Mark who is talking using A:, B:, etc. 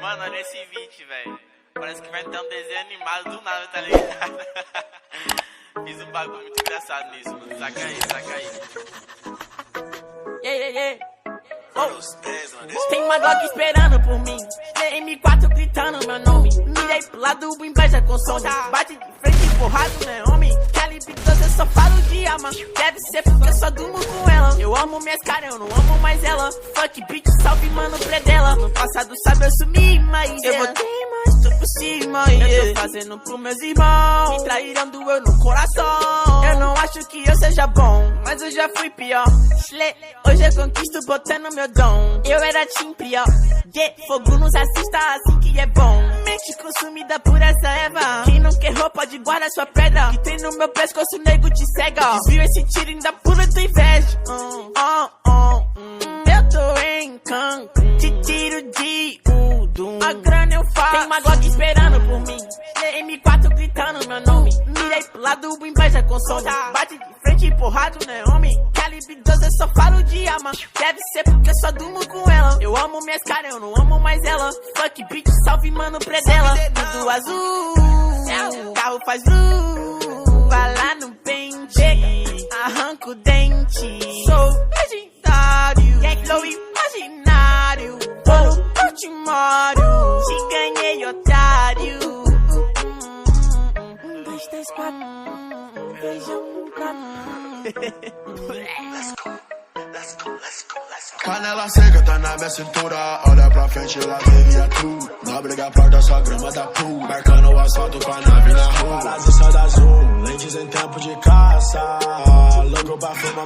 A: Mano, olha esse vídeo, velho. Parece que vai ter um desenho animado do nada, tá ligado? Fiz um bagulho muito engraçado nisso, mano. Saca aí.
B: Tem uma Glock esperando por mim, M4 gritando meu nome. Mirei pro lado, o inveja consome. Bate de frente, porrado, né, homem? Calibre 12, eu só falo de alma. Deve ser porque eu só durmo com ela. Eu amo minhas caras, eu não amo mais ela. Fuck bitch, salve mano, predela. No passado sabe eu sumi, mas eu voltei, mas tô por cima. Eu tô fazendo pros meus irmãos, me traíram, doeu no coração. Eu não acho que eu seja bom, mas eu já fui pior. Hoje eu conquisto botando meu dom. Eu era team pior. Fogo nos assista assim que é bom. Mente consumida por essa erva. Quem não quer roupa de guarda sua pedra. Que tem no meu pescoço, nego te cega. Desvio esse tiro ainda pula tua inveja. Eu tô em Cancún, te tiro de Udum. A grana eu faço. Tem uma Glock esperando por mim, M4 gritando meu nome. Mirei pro lado, o inveja consome. Bate de frente, porrado, né, homem? Calibre 12, eu só falo de alma. Deve ser porque eu só durmo com ela. Eu amo minhas caras, eu não amo mais ela. Fuck bitch, salve mano, predela. Tudo azul, o carro faz blue. Vai lá no pente, arranca o dente. Sou legendário, flow imaginário. Vou no Portimório, te ganhei, otário. 1, 2, 3, 4, beijão no
C: Let's go. Canela seca tá na minha cintura. Olha pra frente, lá vem tu. Não briga pra dar sua grama da pool. Marcando o asfalto com a nave na rua. As da azul, lentes em tempo de caça. Logo pra fuma.